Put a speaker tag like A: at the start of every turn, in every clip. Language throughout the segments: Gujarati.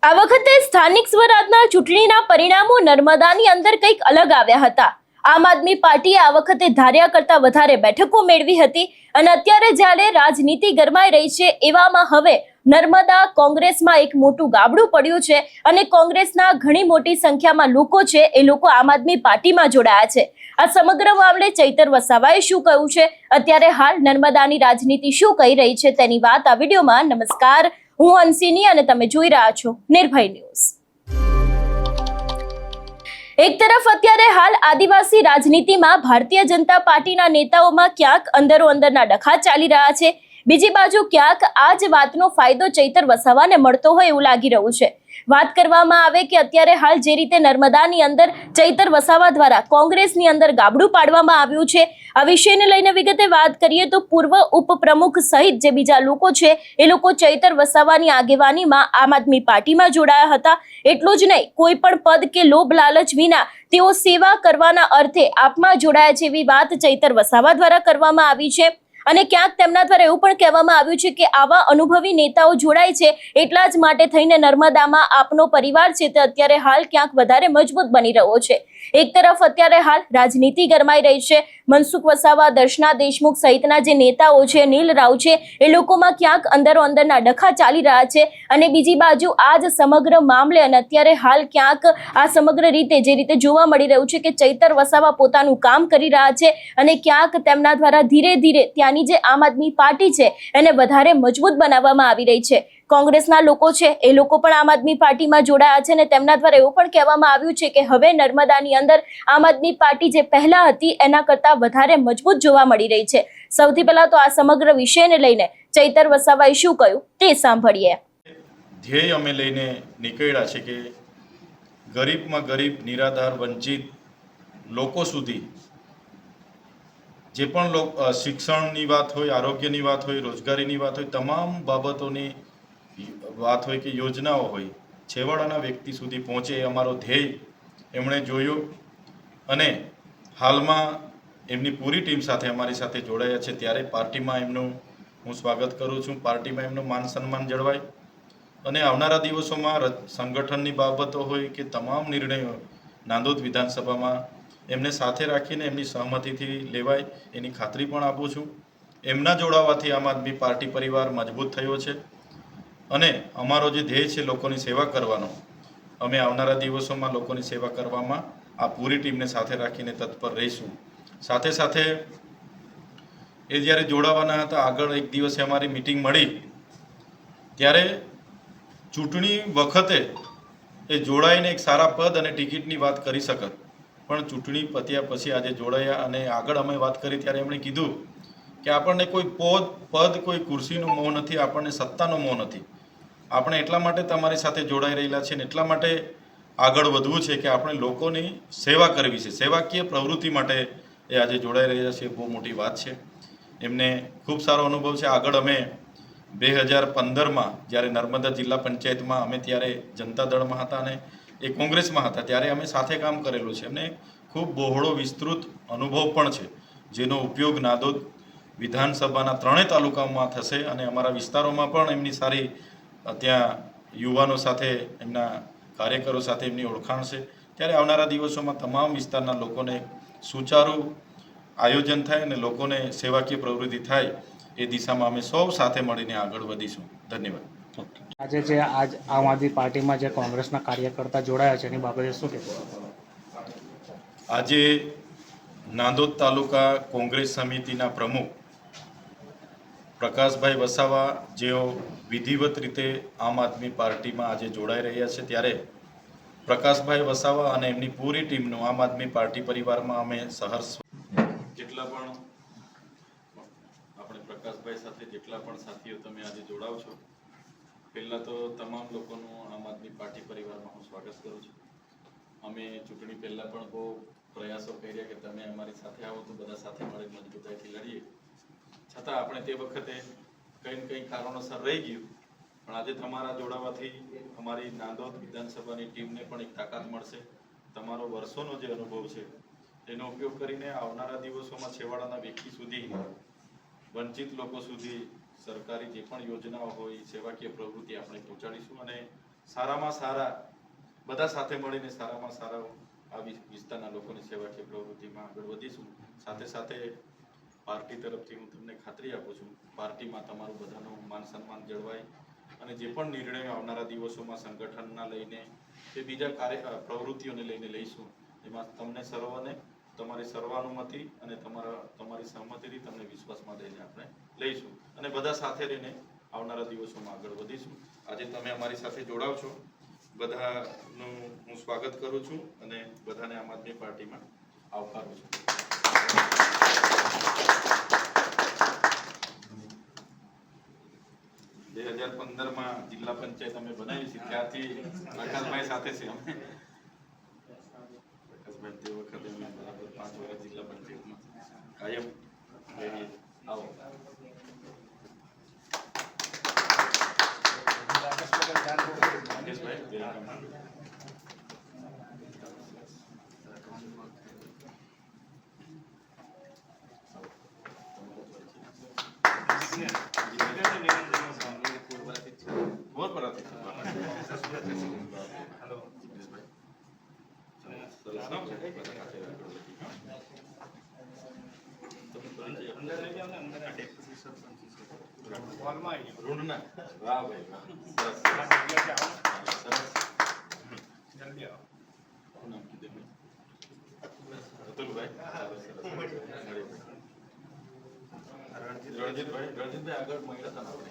A: આ વખતે સ્થાનિક સ્વરાજના ચૂંટણીના પરિણામો નર્મદાની અંદર કંઈક અલગ આવ્યા હતા। આમ આદમી પાર્ટીએ આ વખતે ધાર્યા કરતા વધારે બેઠકો મેળવી હતી અને અત્યારે જ્યારે રાજનીતિ ગરમાઈ રહી છે એવામાં હવે નર્મદા કોંગ્રેસમાં એક મોટું ગાબડું પડ્યું છે અને કોંગ્રેસના ઘણી મોટી સંખ્યામાં લોકો છે એ લોકો આમ આદમી પાર્ટીમાં જોડાયા છે। આ સમગ્ર મામલે ચૈતર વસાવાએ શું કહ્યું છે, અત્યારે હાલ નર્મદાની રાજનીતિ શું કહી રહી છે તેની વાત આ વિડીયોમાં। નમસ્કાર, હું હંસિની અને તમે જોઈ રહ્યા છો નિર્ભય ન્યૂઝ। એક તરફ અત્યારે હાલ આદિવાસી રાજનીતિમાં ભારતીય જનતા પાર્ટીના નેતાઓમાં ક્યાંક અંદરો અંદરના ડખા ચાલી રહ્યા છે, બીજી બાજુ ક્યાંક આ જ વાતનો ફાયદો ચૈતર વસાવાને મળતો હોય એવું લાગી રહ્યું છે। વાત કરવામાં આવે કે અત્યારે હાલ જે રીતે નર્મદાની અંદર ચૈતર વસાવા દ્વારા કોંગ્રેસની અંદર ગાબડું પાડવામાં આવ્યું છે, આ વિષયને લઈને વિગતે વાત કરીએ તો પૂર્વ ઉપપ્રમુખ સહિત જે બીજા લોકો છે એ લોકો ચૈતર વસાવાની આગેવાનીમાં આમ આદમી પાર્ટીમાં જોડાયા હતા। એટલું જ નહીં, કોઈ પણ પદ કે લોભ લાલચ વિના તેઓ સેવા કરવાના અર્થે આપમાં જોડાયા છે એવી વાત ચૈતર વસાવા દ્વારા કરવામાં આવી છે અને ક્યાંક તેમના દ્વારા એવું પણ કહેવામાં આવ્યું છે કે આવા અનુભવી નેતાઓ જોડાય છે એટલા જ માટે થઈને નર્મદામાં આપનો પરિવાર છે તે અત્યારે હાલ ક્યાંક વધારે મજબૂત બની રહ્યો છે। એક તરફ અત્યારે હાલ રાજનીતિ ગરમાઈ રહી છે, મનસુખ વસાવા, દર્શના દેશમુખ સહિતના જે નેતાઓ છે, નીલ રાવ છે, એ લોકોમાં ક્યાંક અંદરો અંદરના ડખા ચાલી રહ્યા છે અને બીજી બાજુ આ જ સમગ્ર મામલે અને અત્યારે હાલ ક્યાંક આ સમગ્ર રીતે જે રીતે જોવા મળી રહ્યું છે કે ચૈતર વસાવા પોતાનું કામ કરી રહ્યા છે અને ક્યાંક તેમના દ્વારા ધીરે ધીરે ત્યાંની જે આમ આદમી પાર્ટી છે એને વધારે મજબૂત બનાવવામાં આવી રહી છે। કોંગ્રેસના લોકો છે એ લોકો પણ આમ આદમી પાર્ટીમાં જોડાયા છે અને તેમના દ્વારા એવું પણ કહેવામાં આવ્યું છે કે હવે નર્મદાની અંદર આમ આદમી પાર્ટી જે પહેલા હતી એના કરતા વધારે મજબૂત જોવા મળી રહી છે। સૌથી પહેલા તો આ સમગ્ર વિષયને લઈને ચૈતર વસાવાએ શું કહ્યું તે સાંભળીએ।
B: ધ્યેય અમે લઈને નીકળ્યા છે કે ગરીબમાં ગરીબ, નિરાધાર, વંચિત લોકો સુધી જે પણ શિક્ષણની વાત હોય, આરોગ્યની વાત હોય, રોજગારીની વાત હોય, તમામ બાબતોની વાત હોય કે યોજનાઓ હોય, છેવાડાના વ્યક્તિ સુધી પહોંચે એ અમારો ધ્યેય એમણે જોયો અને હાલમાં એમની પૂરી ટીમ સાથે અમારી સાથે જોડાયા છે। ત્યારે પાર્ટીમાં એમનું હું સ્વાગત કરું છું, પાર્ટીમાં એમનું માન સન્માન જળવાય અને આવનારા દિવસોમાં સંગઠનની બાબતો હોય કે તમામ નિર્ણયો નાંદોદ વિધાનસભામાં એમને સાથે રાખીને એમની સહમતિથી લેવાય એની ખાતરી પણ આપું છું। એમના જોડાવાથી આમ આદમી પાર્ટી પરિવાર મજબૂત થયો છે અને અમારો જે ધ્યેય છે લોકોની સેવા કરવાનો, અમે આવનારા દિવસોમાં લોકોની સેવા કરવામાં આ પૂરી ટીમને સાથે રાખીને તત્પર રહીશું। સાથે સાથે એ જ્યારે જોડાવાના હતા, આગળ એક દિવસે અમારી મિટિંગ મળી ત્યારે ચૂંટણી વખતે એ જોડાઈને એક સારા પદ અને ટિકિટની વાત કરી શકત, પણ ચૂંટણી પત્યા પછી આજે જોડાયા અને આગળ અમે વાત કરી ત્યારે એમણે કીધું કે આપણને કોઈ પદ કોઈ ખુરશીનો મોહ નથી, આપણને સત્તાનો મોહ નથી, આપણે એટલા માટે તમારી સાથે જોડાઈ રહેલા છે ને એટલા માટે આગળ વધવું છે કે આપણે લોકોની સેવા કરવી છે, સેવાકીય પ્રવૃત્તિ માટે એ આજે જોડાઈ રહ્યા છે। બહુ મોટી વાત છે, એમને ખૂબ સારો અનુભવ છે। આગળ અમે 2015માં જ્યારે નર્મદા જિલ્લા પંચાયતમાં અમે ત્યારે જનતા દળમાં હતા અને એ કોંગ્રેસમાં હતા ત્યારે અમે સાથે કામ કરેલું છે। એમને ખૂબ બહોળો વિસ્તૃત અનુભવ પણ છે જેનો ઉપયોગ નાંદોદ વિધાનસભાના 3 તાલુકામાં થશે અને અમારા વિસ્તારોમાં પણ એમની સારી ત્યાં યુવાનો સાથે, એમના કાર્યકરો સાથે એમની ઓળખાણ છે। ત્યારે આવનારા દિવસોમાં તમામ વિસ્તારના લોકોને સુચારું આયોજન થાય અને લોકોને સેવાકીય પ્રવૃત્તિ થાય એ દિશામાં અમે સૌ સાથે મળીને આગળ વધીશું। ધન્યવાદ।
C: આજે જે આમ આદમી પાર્ટીમાં જે કોંગ્રેસના કાર્યકર્તા જોડાયા છે એની બાબતે શું કહેવું?
B: આજે નાંદોદ તાલુકા કોંગ્રેસ સમિતિના પ્રમુખ પ્રકાશભાઈ વસાવા જેઓ વિધિવત રીતે આમ આદમી પાર્ટીમાં આજે જોડાઈ રહ્યા છે, ત્યારે પ્રકાશભાઈ વસાવા અને એમની પૂરી ટીમનું આમ આદમી પાર્ટી પરિવારમાં અમે સહર્ષ જેટલા પણ આપણે પ્રકાશભાઈ સાથે જેટલા પણ સાથીઓ તમે આજે જોડાવ છો, પહેલાં તો તમામ લોકોનું આમ આદમી પાર્ટી પરિવારમાં હું સ્વાગત કરું છું। અમે ચૂંટણી પહેલાં પણ બહુ પ્રયાસો કર્યા કે તમે અમારી સાથે આવો તો બધા સાથે મળી મજબૂતાઈથી લડીએ, છતાં આપણે તે વખતે કંઈ ને કંઈ કારણોસર રહી ગયું, પણ આજે તમારા જોડાવાથી અમારી નાંદોદ વિધાનસભાની ટીમને પણ એક તાકાત મળશે। તમારો વર્ષોનો જે અનુભવ છે તેનો ઉપયોગ કરીને આવનારા દિવસોમાં છેવાડાના વ્યક્તિ સુધી, વંચિત લોકો સુધી સરકારી જે પણ યોજનાઓ હોય, સેવાકીય પ્રવૃત્તિ આપણે પહોંચાડીશું અને સારામાં સારા બધા સાથે મળીને સારામાં સારા આ વિસ્તારના લોકોની સેવાકીય પ્રવૃત્તિમાં આગળ વધીશું. સાથે સાથે પાર્ટી તરફથી હું તમને ખાતરી આપું છું, પાર્ટીમાં તમારું બધાનું માન સન્માન જળવાય અને જે પણ નિર્ણયો આવનારા દિવસોમાં સંગઠનના લઈને કે બીજા પ્રવૃત્તિઓને લઈને લઈશું, એમાં તમને સર્વને તમારી સર્વાનુમતિ અને તમારી સહમતિથી તમને વિશ્વાસમાં લઈને આપણે લઈશું અને બધા સાથે રહીને આવનારા દિવસોમાં આગળ વધીશું. આજે તમે અમારી સાથે જોડાવ છો, બધાનું હું સ્વાગત કરું છું અને બધાને આમ આદમી પાર્ટીમાં આવકારું છું. 2015 જિલ્લા પંચાયત અમે બનાવી છે, ત્યારથી પ્રકાશભાઈ સાથે છે અમે. પ્રકાશભાઈ તે વખતે અમે બરાબર 5 વર્ષ જિલ્લા પંચાયતમાં કાયમ રહીએ. આવો રાકેશભાઈ, बहुत बड़ा था। हेलो सरस ना अंदर ले जाओ ना, अंदर डेप्यूटी सरपंच वॉल में आई ढूंढना. वाह भाई वाह, सरस सरस, जल्दी आओ. नाम किधर में अतुल भाई, રણજીતભાઈ આગળ મળ્યા હતા આપણે.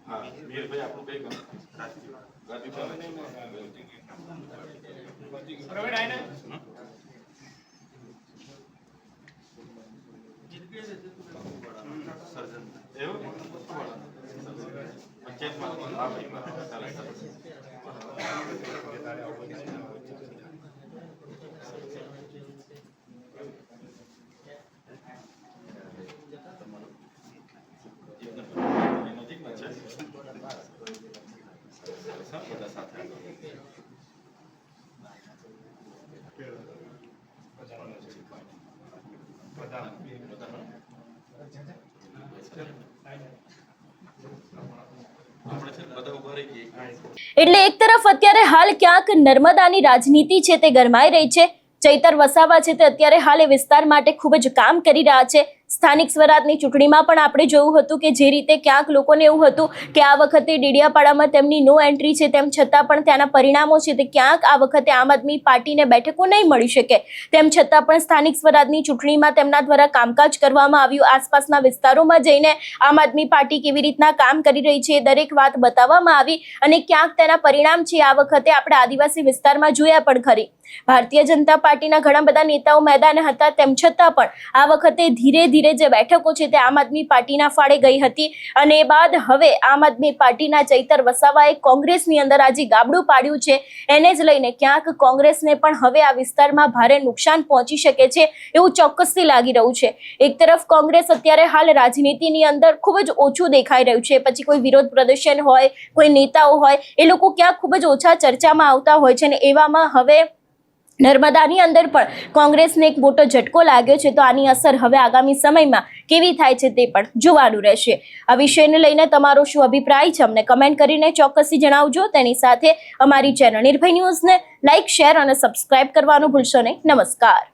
B: હા મીરભાઈ આપણું કઈ ગામ? સર્જન એવું પંચાયતમાં. હા ભાઈ ચાલે ચાલે. નજીકમાં છે બધા સાથે.
A: એટલે એક તરફ અત્યારે હાલ ક્યાંક નર્મદાની રાજનીતિ છે તે ગરમાઈ રહી છે. ચૈતર વસાવા છે તે અત્યારે હાલ એ વિસ્તાર માટે ખૂબ જ કામ કરી રહ્યા છે. સ્થાનિક સ્વરાજની ચૂંટણીમાં પણ આપણે જોયું હતું કે જે રીતે ક્યાંક લોકોને એવું હતું કે આ વખતે ડેડિયાપાડામાં તેમની નો એન્ટ્રી છે, તેમ છતાં પણ ત્યાંના પરિણામો છે તે ક્યાંક આ વખતે આમ આદમી પાર્ટીને બેઠકો નહીં મળી શકે. તેમ છતાં પણ સ્થાનિક સ્વરાજની ચૂંટણીમાં તેમના દ્વારા કામકાજ કરવામાં આવ્યું. આસપાસના વિસ્તારોમાં જઈને આમ આદમી પાર્ટી કેવી રીતના કામ કરી રહી છે એ દરેક વાત બતાવવામાં આવી અને ક્યાંક તેના પરિણામ છે આ વખતે આપણે આદિવાસી વિસ્તારમાં જોયા પણ ખરી. ભારતીય જનતા પાર્ટીના ઘણા બધા નેતાઓ મેદાને હતા, તેમ છતાં પણ આ વખતે ધીરે ધીરે જે બેઠકો છે તે આમ આદમી પાર્ટીના ફાળે ગઈ હતી અને એ બાદ હવે આમ આદમી પાર્ટીના ચૈતર વસાવાએ કોંગ્રેસની અંદર આજે ગાબડું પાડ્યું છે. એને જ લઈને ક્યાંક કોંગ્રેસને પણ હવે આ વિસ્તારમાં ભારે નુકસાન પહોંચી શકે છે એવું ચોક્કસથી લાગી રહ્યું છે. એક તરફ કોંગ્રેસ અત્યારે હાલ રાજનીતિની અંદર ખૂબ જ ઓછું દેખાઈ રહ્યું છે. પછી કોઈ વિરોધ પ્રદર્શન હોય, કોઈ નેતાઓ હોય, એ લોકો ક્યાંક ખૂબ જ ઓછા ચર્ચામાં આવતા હોય છે અને એવામાં હવે નર્મદાની અંદર પણ કોંગ્રેસને એક મોટો ઝટકો લાગ્યો છે. તો આની અસર હવે આગામી સમયમાં કેવી થાય છે તે પણ જોવાનું રહેશે. આ વિષયને લઈને તમારો શું અભિપ્રાય છે અમને કમેન્ટ કરીને ચોક્કસથી જણાવજો. તેની સાથે અમારી ચેનલ નિર્ભય ન્યૂઝને લાઇક, શેર અને સબસ્ક્રાઇબ કરવાનું ભૂલશો નહીં. નમસ્કાર.